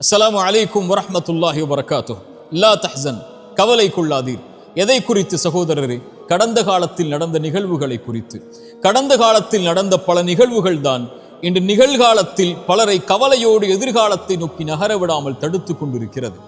அஸ்ஸலாமு அலைக்கும் வரஹ்மத்துல்லாஹி வபரகாத்துஹ். லா தஹ்சன், கவலை கொள்ளாதீர். எதை குறித்து சகோதரரே? கடந்த காலத்தில் நடந்த நிகழ்வுகளை குறித்து. கடந்த காலத்தில் நடந்த பல நிகழ்வுகள் தான் இன்று நிகழ்காலத்தில் பலரை கவலையோடு எதிர்காலத்தை நோக்கி நகர விடாமல் தடுத்து கொண்டிருக்கிறது.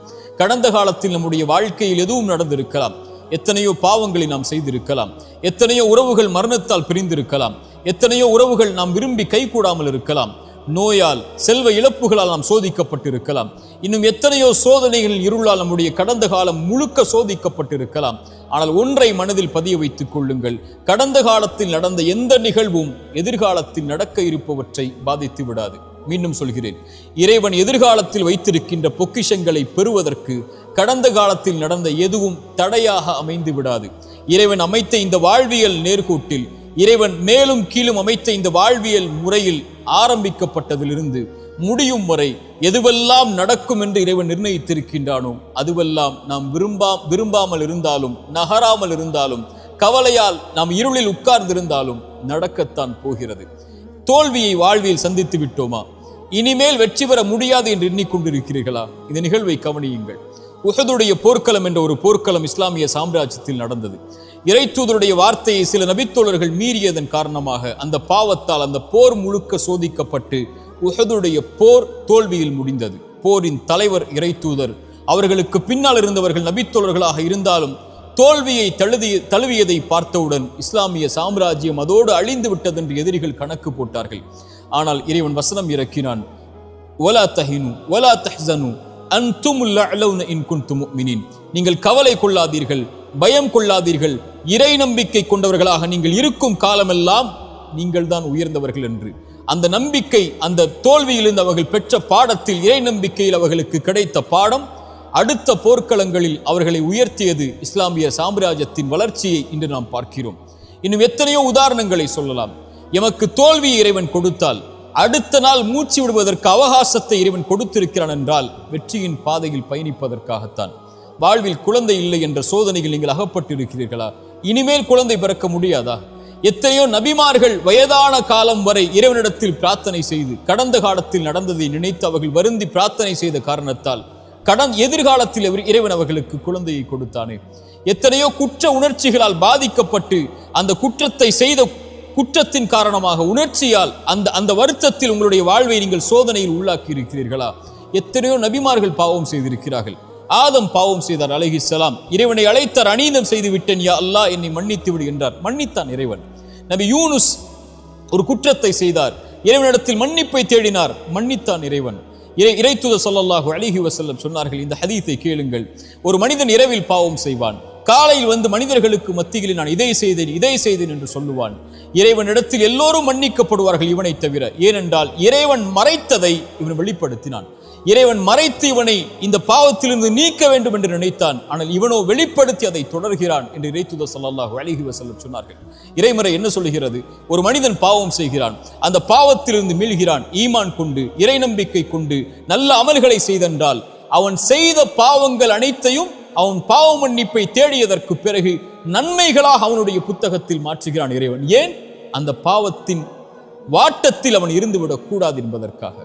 கடந்த காலத்தில் நம்முடைய வாழ்க்கையில் எதுவும் நடந்திருக்கலாம். எத்தனையோ பாவங்களை நாம் செய்திருக்கலாம். எத்தனையோ உறவுகள் மரணத்தால் பிரிந்திருக்கலாம். எத்தனையோ உறவுகள் நாம் விரும்பி கைகூடாமல் இருக்கலாம். நோயால், செல்வ இழப்புகளால் நாம் சோதிக்கப்பட்டிருக்கலாம். இன்னும் எத்தனையோ சோதனைகள் இருளால் நம்முடைய கடந்த காலம் முழுக்க சோதிக்கப்பட்டிருக்கலாம். ஆனால் ஒன்றை மனதில் பதிய வைத்துக் கொள்ளுங்கள், கடந்த காலத்தில் நடந்த எந்த நிகழ்வும் எதிர்காலத்தில் நடக்க இருப்பவற்றை பாதித்து விடாது. மீண்டும் சொல்கிறேன், இறைவன் எதிர்காலத்தில் வைத்திருக்கின்ற பொக்கிஷங்களை பெறுவதற்கு கடந்த காலத்தில் நடந்த எதுவும் தடையாக அமைந்து விடாது. இறைவன் அமைத்த இந்த வாழ்வியல் நேர்கோட்டில், இறைவன் மேலும் கீழும் அமைத்த இந்த வாழ்வியல் முறையில் ஆரம்பிக்கப்பட்டதிலிருந்து முடியும் வரை எதுவெல்லாம் நடக்கும் என்று இறைவன் நிர்ணயித்திருக்கின்றானோ அதுவெல்லாம் நாம் விரும்பாமல் இருந்தாலும், நகராமல் இருந்தாலும், கவலையால் நாம் இருளில் உட்கார்ந்திருந்தாலும் நடக்கத்தான் போகிறது. தோல்வியை வாழ்வியல் சந்தித்து விட்டோமா? இனிமேல் வெற்றி பெற முடியாது என்று எண்ணிக்கொண்டிருக்கிறீர்களா? இந்த நிகழ்வை கவனியுங்கள். உஹதுடைய போர்க்களம் என்ற ஒரு போர்க்களம் இஸ்லாமிய சாம்ராஜ்யத்தில் நடந்தது. இறைத்தூதருடைய வார்த்தையை சில நபித்தோழர்கள் மீறியதன் காரணமாக அந்த பாவத்தால் அந்த போர் முழுக்க சோதிக்கப்பட்டு உஹதுடைய போர் தோல்வியில் முடிந்தது. போரின் தலைவர் இறைத்தூதர், அவர்களுக்கு பின்னால் இருந்தவர்கள் நபித்தோழர்களாக இருந்தாலும் தோல்வியை தழுவியதை பார்த்தவுடன் இஸ்லாமிய சாம்ராஜ்யம் அதோடு அழிந்து விட்டது என்று எதிரிகள் கணக்கு போட்டார்கள். ஆனால் இறைவன் வசனம் இறக்கினான், வலா தஹினு வலா தஹ்சனு அன்துமுல் அலௌன இன் குன்தும் முஃமினீன். நீங்கள் கவலை கொள்ளாதீர்கள், பயம் கொள்ளாதீர்கள், இறை நம்பிக்கை கொண்டவர்களாக நீங்கள் இருக்கும் காலமெல்லாம் நீங்கள் தான் உயர்ந்தவர்கள் என்று. அந்த நம்பிக்கை, அந்த தோல்வியிலிருந்து அவர்கள் பெற்ற பாடத்தில், இறை நம்பிக்கையில் அவர்களுக்கு கிடைத்த பாடம் அடுத்த போர்க்களங்களில் அவர்களை உயர்த்தியது. இஸ்லாமிய சாம்ராஜ்யத்தின் வளர்ச்சியை இன்று நாம் பார்க்கிறோம். இன்னும் எத்தனையோ உதாரணங்களை சொல்லலாம். எமக்கு தோல்வியை இறைவன் கொடுத்தால் அடுத்த நாள் மூச்சு விடுவதற்கு அவகாசத்தை இறைவன் கொடுத்திருக்கிறான் என்றால் வெற்றியின் பாதையில் பயணிப்பதற்காகத்தான். வாழ்வில் குழந்தை இல்லை என்ற சோதனையில் நீங்கள் அகப்பட்டிருக்கிறீர்களா? இனிமேல் குழந்தை பிறக்க முடியாதா? எத்தனையோ நபிமார்கள் வயதான காலம் வரை இறைவனிடத்தில் பிரார்த்தனை செய்து கடந்த காலத்தில் நடந்ததை நினைத்து அவர்கள் வருந்தி பிரார்த்தனை செய்த காரணத்தால் எதிர்காலத்தில் இறைவன் அவர்களுக்கு குழந்தையை கொடுத்தானே. எத்தனையோ குற்ற உணர்ச்சிகளால் பாதிக்கப்பட்டு அந்த குற்றத்தை செய்த குற்றத்தின் காரணமாக உணர்ச்சியால் அந்த வருத்தத்தில் உங்களுடைய வாழ்வை நீங்கள் சோதனையில் உள்ளாக்கி இருக்கிறீர்களா? எத்தனையோ நபிமார்கள் பாவம் செய்திருக்கிறார்கள். ஆதம் பாவம் செய்தார் அலைஹிஸ்ஸலாம். இறைவனை அழைத்தார், அநீதம் செய்து விட்டேன் யா அல்லாஹ், என்னை மன்னித்து விடு என்றார். மன்னித்தான் இறைவன். நபி யூனுஸ் ஒரு குற்றத்தை செய்தார், இறைவனிடத்தில் மன்னிப்பை தேடினார், மன்னித்தான் இறைவன். இறைத்தூதர் ஸல்லல்லாஹு அலைஹி வஸல்லம் சொன்னார்கள், இந்த ஹதீஸை கேளுங்கள். ஒரு மனிதன் இரவில் பாவம் செய்வான், காலையில் வந்து மனிதர்களுக்கு மத்தியில் நான் இதை செய்தேன் என்று சொல்லுவான். இறைவனிடத்தில் எல்லோரும் மன்னிக்கப்படுவார்கள் இவனை தவிர. ஏனென்றால் இறைவன் மறைத்ததை இவன் வெளிப்படுத்தினான். இறைவன் மறைத்து இவனை இந்த பாவத்திலிருந்து நீக்க வேண்டும் என்று நினைத்தான். ஆனால் இவனோ வெளிப்படுத்தி அதை தொடர்கிறான் என்று இறைத்தூதர் ஸல்லல்லாஹு அலைஹி வஸல்லம் சொன்னார்கள். இறைமறை என்ன சொல்லுகிறது? ஒரு மனிதன் பாவம் செய்கிறான், அந்த பாவத்திலிருந்து மீள்கிறான், ஈமான் கொண்டு, இறை நம்பிக்கை கொண்டு, நல்ல அமல்களை செய்தென்றால் அவன் செய்த பாவங்கள் அனைத்தையும் அவன் பாவ மன்னிப்பை தேடியதற்கு பிறகு நன்மைகளாக அவனுடைய புத்தகத்தில் மாற்றுகிறான் இறைவன். ஏன்? அந்த பாவத்தின் வாட்டத்தில் அவன் இருந்துவிடக் கூடாது என்பதற்காக.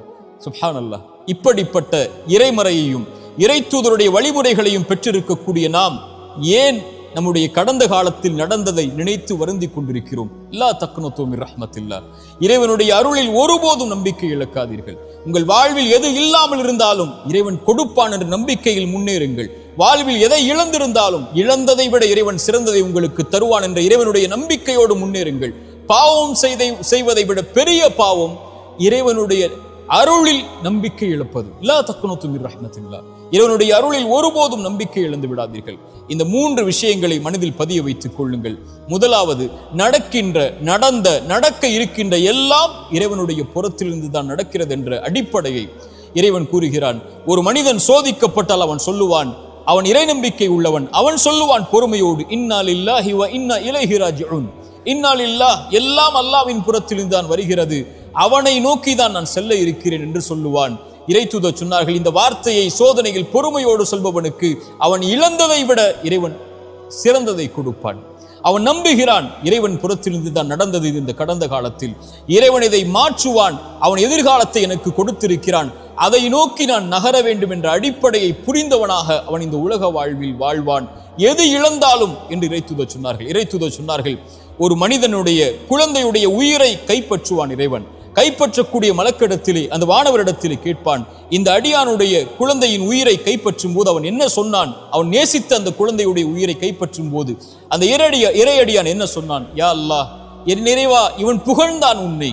சுப்ஹானல்லாஹ். இப்படிப்பட்ட இறைமறையையும் இறைத்தூதருடைய வழிமுறைகளையும் பெற்றிருக்கக்கூடிய நாம் ஏன் நம்முடைய கடந்த காலத்தில் நடந்ததை நினைத்து வருந்தி கொண்டிருக்கிறோம்? லா தக்னது மின் ரஹ்மத்தில்லாஹ். இறைவனுடைய அருளில் ஒருபோதும் நம்பிக்கை இழக்காதீர்கள். உங்கள் வாழ்வில் எது இல்லாமல் இருந்தாலும் இறைவன் கொடுப்பான் என்ற நம்பிக்கையில் முன்னேறுங்கள். வாழ்வில் எதை இழந்திருந்தாலும் இழந்ததை விட இறைவன் சிறந்ததை உங்களுக்கு தருவான் என்ற இறைவனுடைய நம்பிக்கையோடு முன்னேறுங்கள். பாவம் செய்வதை விட பெரிய பாவம் இறைவனுடைய அருளில் நம்பிக்கை இழப்பது. லா தக்னது மின் ரஹ்மத்தில்லாஹ். இறைவனுடைய அருளில் ஒருபோதும் நம்பிக்கை இழந்து விடாதீர்கள். இந்த 3 விஷயங்களை மனதில் பதிய வைத்துக் கொள்ளுங்கள். முதலாவது, நடக்க இருக்கின்ற எல்லாம் இறைவனுடைய புறத்திலிருந்து தான் நடக்கிறது என்ற அடிப்படையை இறைவன் கூறுகிறான். ஒரு மனிதன் சோதிக்கப்பட்டால் அவன் சொல்லுவான், அவன் இறை நம்பிக்கை உள்ளவன், அவன் சொல்லுவான் பொறுமையோடு, இன்னா லில்லாஹி வ இன்னா இலைஹி ராஜிஊன். இன்னா லில்லாஹ், எல்லாம் அல்லாஹ்வின் புறத்திலிருந்து தான் வருகிறது, அவனை நோக்கி தான் நான் செல்ல இருக்கிறேன் என்று சொல்லுவான். இறைத்தூதர் சொன்னார்கள், இந்த வார்த்தையை சோதனையில் பொறுமையோடு சொல்பவனுக்கு அவன் இழந்ததை விட இறைவன் சிறந்ததை கொடுப்பான். அவன் நம்புகிறான், இறைவன் புறத்திலிருந்து தான் நடந்தது இந்த கடந்த காலத்தில், இறைவன் இதை மாற்றுவான், அவன் எதிர்காலத்தை எனக்கு கொடுத்திருக்கிறான், அதை நோக்கி நான் நகர வேண்டும் என்ற அடிப்படையை புரிந்தவனாக அவன் இந்த உலக வாழ்வில் வாழ்வான், எது இழந்தாலும் என்று இறைத்தூதர் சொன்னார்கள். ஒரு மனிதனுடைய குழந்தையுடைய உயிரை கைப்பற்றுவான் இறைவன். கைப்பற்றக்கூடிய மலக்கிடத்திலே அந்த வானவரிடத்திலே கேட்பான், இந்த அடியானுடைய குழந்தையின் உயிரை கைப்பற்றும் போது அவன் என்ன சொன்னான்? அவன் நேசித்த அந்த குழந்தையுடைய உயிரை கைப்பற்றும் போது அந்த இறையடியான் என்ன சொன்னான்? யா அல்லாஹ், என் நிறைவா, இவன் புகழ்ந்தான் உன்னை,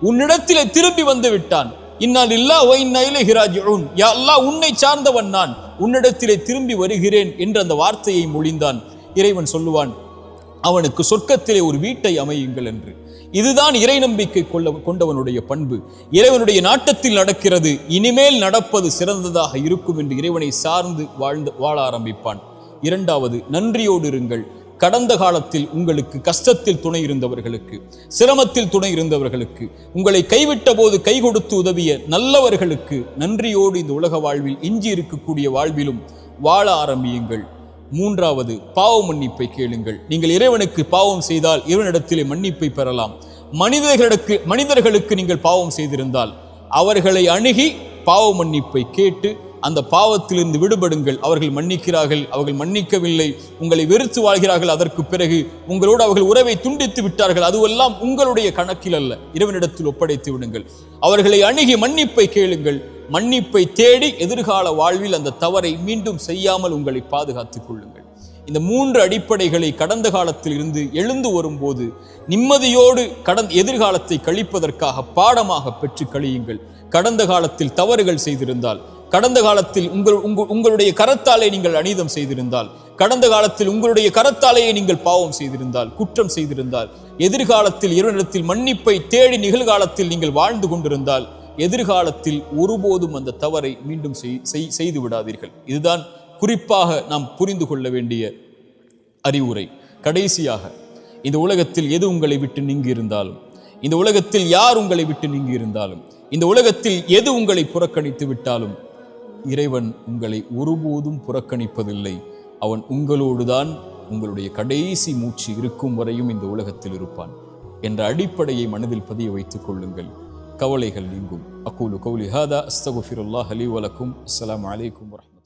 உன்னிடத்திலே திரும்பி வந்து விட்டான். இன்னா லில்லாஹி வ இன்னா இலைஹி ராஜிஊன். யா அல்லாஹ், உன்னை சார்ந்தவன் நான், உன்னிடத்திலே திரும்பி வருகிறேன் என்ற அந்த வார்த்தையை மொழிந்தான். இறைவன் சொல்லுவான், அவனுக்கு சொர்க்கத்திலே ஒரு வீட்டை அமையுங்கள் என்று. இதுதான் இறை நம்பிக்கை கொண்டவனுடைய பண்பு. இறைவனுடைய நாட்டத்தில் நடக்கிறது, இனிமேல் நடப்பது சிறந்ததாக இருக்கும் என்று இறைவனை சார்ந்து வாழ ஆரம்பிப்பான். இரண்டாவது, நன்றியோடு இருங்கள். கடந்த காலத்தில் உங்களுக்கு கஷ்டத்தில் துணை இருந்தவர்களுக்கு, சிரமத்தில் துணை இருந்தவர்களுக்கு, உங்களை கைவிட்ட போது கை கொடுத்து உதவிய நல்லவர்களுக்கு நன்றியோடு இந்த உலக வாழ்வில், எஞ்சி இருக்கக்கூடிய வாழ்விலும் வாழ ஆரம்பியுங்கள். மூன்றாவது, பாவ மன்னிப்பை கேளுங்கள். நீங்கள் இறைவனுக்கு பாவம் செய்தால் இறைவனிடத்திலே மன்னிப்பை பெறலாம். மனிதர்களுக்கு நீங்கள் பாவம் செய்திருந்தால் அவர்களை அணுகி பாவ மன்னிப்பை கேட்டு அந்த பாவத்திலிருந்து விடுபடுங்கள். அவர்கள் மன்னிக்கிறார்கள், அவர்கள் மன்னிக்கவில்லை, உங்களை வெறுத்து வாழ்கிறார்கள், அதற்கு பிறகு உங்களோடு அவர்கள் உறவை துண்டித்து விட்டார்கள், அதுவெல்லாம் உங்களுடைய கணக்கில் அல்ல, இறைவனிடத்தில் ஒப்படைத்து விடுங்கள். அவர்களை அணுகி மன்னிப்பை கேளுங்கள். மன்னிப்பை தேடி எதிர்கால வாழ்வில் அந்த தவறை மீண்டும் செய்யாமல் உங்களை பாதுகாத்துக் கொள்ளுங்கள். இந்த மூன்று அடிப்படைகளை கடந்த காலத்தில் இருந்து எழுந்து வரும்போது நிம்மதியோடு எதிர்காலத்தை கழிப்பதற்காக பாடமாக பெற்று கழியுங்கள். கடந்த காலத்தில் தவறுகள் செய்திருந்தால், கடந்த காலத்தில் உங்களுடைய கரத்தாலே நீங்கள் அநீதம் செய்திருந்தால், கடந்த காலத்தில் உங்களுடைய கரத்தாலேயே நீங்கள் பாவம் செய்திருந்தால், குற்றம் செய்திருந்தால், எதிர்காலத்தில் இறைவனிடத்தில் மன்னிப்பை தேடி நிகழ்காலத்தில் நீங்கள் வாழ்ந்து கொண்டிருந்தால், எதிர்காலத்தில் ஒருபோதும் அந்த தவறை மீண்டும் செய்து விடாதீர்கள். இதுதான் குறிப்பாக நாம் புரிந்து கொள்ள வேண்டிய அறிவுரை. கடைசியாக, இந்த உலகத்தில் எது உங்களை விட்டு நீங்கி இருந்தாலும், இந்த உலகத்தில் யார் உங்களை விட்டு நீங்கி இருந்தாலும், இந்த உலகத்தில் எது உங்களை புறக்கணித்து விட்டாலும், இறைவன் உங்களை ஒருபோதும் புறக்கணிப்பதில்லை. அவன் உங்களோடுதான் உங்களுடைய கடைசி மூச்சு இருக்கும் வரையும் இந்த உலகத்தில் இருப்பான் என்ற அடிப்படையை மனதில் பதிய வைத்துக் கொள்ளுங்கள். கவலைகள் நீங்கும். அகூலு கௌலி ஹாதா அஸ்தகுஃபிருல்லாஹ் லி வ லக்கும். அஸ்ஸலாமு அலைக்கும் வரஹ்மத்துல்லாஹி.